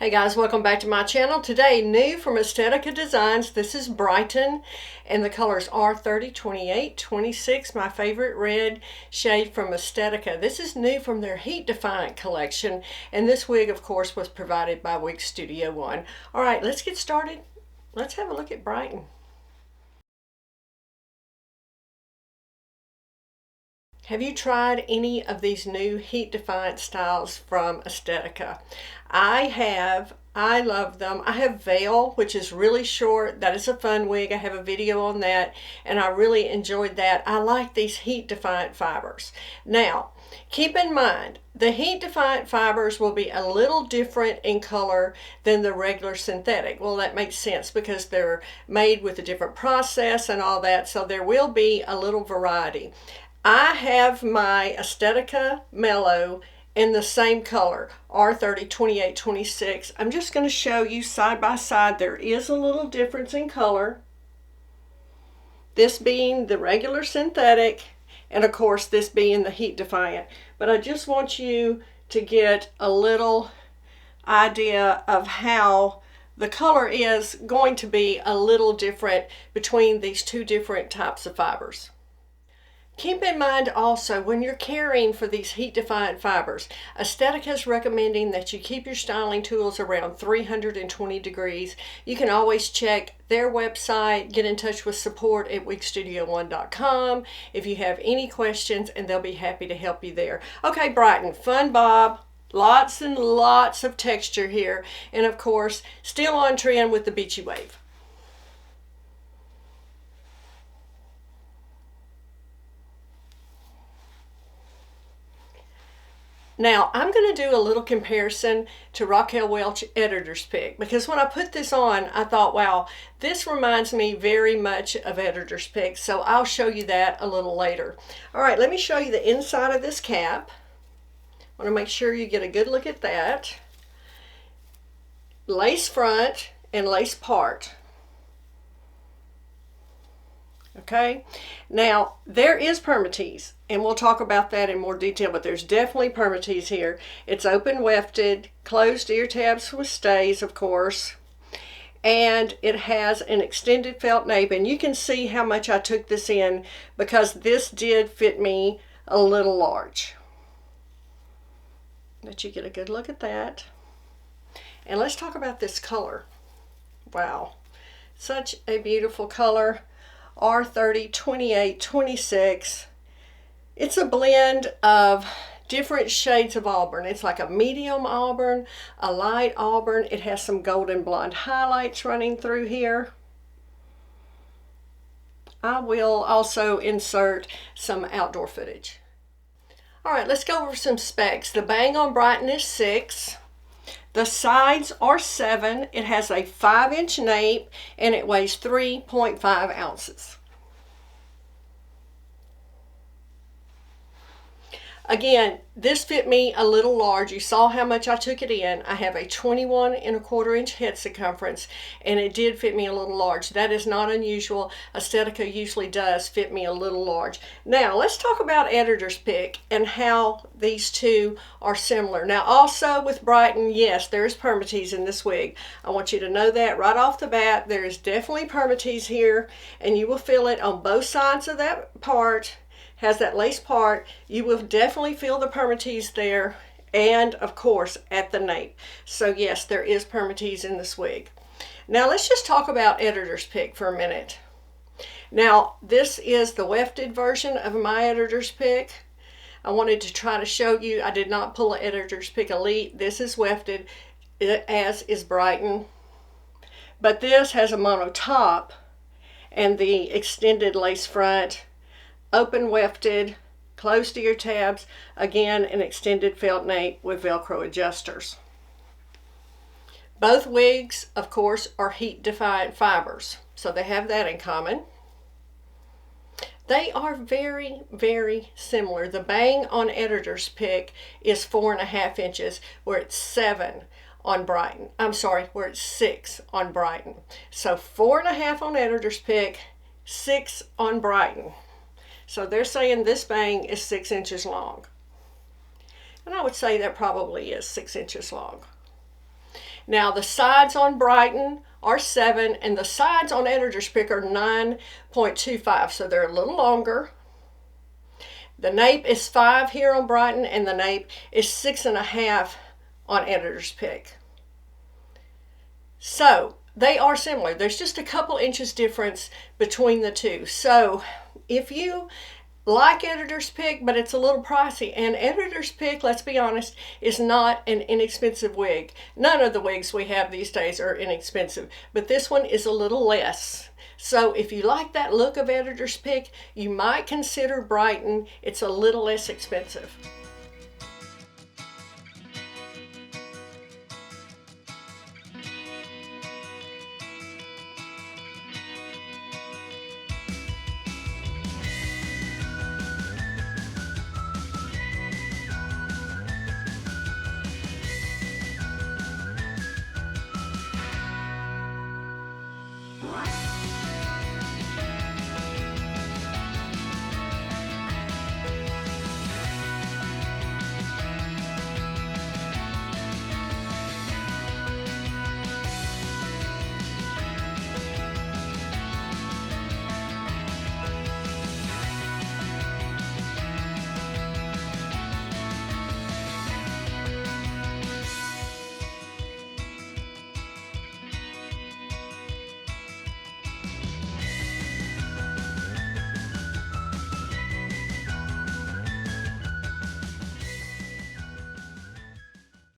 Hey guys, welcome back to my channel. Today, new from Estetica Designs, this is Brighton, and the colors R30, 28, 26, my favorite red shade from Estetica. This is new from their Heat Defiant collection, and this wig, of course, was provided by Wig Studio One. All right, let's get started. Let's have a look at Brighton. Have you tried any of these new Heat Defiant styles from Estetica? I have. I love them. I have Veil, which is really short. That is a fun wig. I have a video on that, and I really enjoyed that. I like these Heat Defiant fibers. Now, keep in mind, the Heat Defiant fibers will be a little different in color than the regular synthetic. Well, that makes sense because they're made with a different process and all that, so there will be a little variety. I have my Estetica Mellow in the same color, R30, 28, 26. I'm just going to show you side by side. There is a little difference in color. This being the regular synthetic, and of course this being the Heat Defiant. But I just want you to get a little idea of how the color is going to be a little different between these two different types of fibers. Keep in mind also, when you're caring for these Heat Defiant fibers, Estetica is recommending that you keep your styling tools around 320 degrees. You can always check their website, get in touch with support at wigstudio1.com if you have any questions, and they'll be happy to help you there. Okay, Brighton, fun bob. Lots and lots of texture here, and of course, still on trend with the beachy wave. Now, I'm going to do a little comparison to Raquel Welch Editor's Pick, because when I put this on, I thought, wow, this reminds me very much of Editor's Pick, so I'll show you that a little later. All right, let me show you the inside of this cap. I want to make sure you get a good look at that. Lace front and lace part. Okay, now there is Permatease, and we'll talk about that in more detail, but there's definitely Permatease here. It's open wefted, closed ear tabs with stays, of course, and it has an extended felt nape, and you can see how much I took this in because this did fit me a little large. Let you get a good look at that. And let's talk about this color. Wow, such a beautiful color. R30, 28, 26. It's a blend of different shades of auburn. It's like a medium auburn, a light auburn. It has some golden blonde highlights running through here. I will also insert some outdoor footage. All right, let's go over some specs. The bang on Brighton is 6. The sides are 7. It has a 5-inch nape, and it weighs 3.5 ounces. Again, this fit me a little large. You saw how much I took it in. I have a 21 1/4 inch head circumference, and it did fit me a little large. That is not unusual. Estetica usually does fit me a little large. Now, let's talk about Editor's Pick and how these two are similar. Now, also with Brighton, yes, there is Permatease in this wig. I want you to know that right off the bat. There is definitely Permatease here, and you will feel it on both sides of that part. Has that lace part. You will definitely feel the Permatease there, and of course at the nape. So yes, there is Permatease in this wig. Now let's just talk about Editor's Pick for a minute. Now this is the wefted version of my Editor's Pick. I wanted to try to show you, I did not pull an Editor's Pick Elite. This is wefted, as is Brighton. But this has a mono top and the extended lace front, open wefted, closed ear tabs, again an extended felt nape with Velcro adjusters. Both wigs, of course, are Heat Defiant fibers, so they have that in common. They are very, very similar. The bang on Editor's Pick is 4.5 inches, where it's 7 on Brighton. I'm sorry, where it's 6 on Brighton. So 4.5 on Editor's Pick, 6 on Brighton. So they're saying this bang is 6 inches long. And I would say that probably is 6 inches long. Now the sides on Brighton are 7 and the sides on Editor's Pick are 9.25, so they're a little longer. The nape is 5 here on Brighton and the nape is 6.5 on Editor's Pick. So they are similar. There's just a couple inches difference between the two. So if you like Editor's Pick, but it's a little pricey, and Editor's Pick, let's be honest, is not an inexpensive wig. None of the wigs we have these days are inexpensive, but this one is a little less. So if you like that look of Editor's Pick, you might consider Brighton. It's a little less expensive.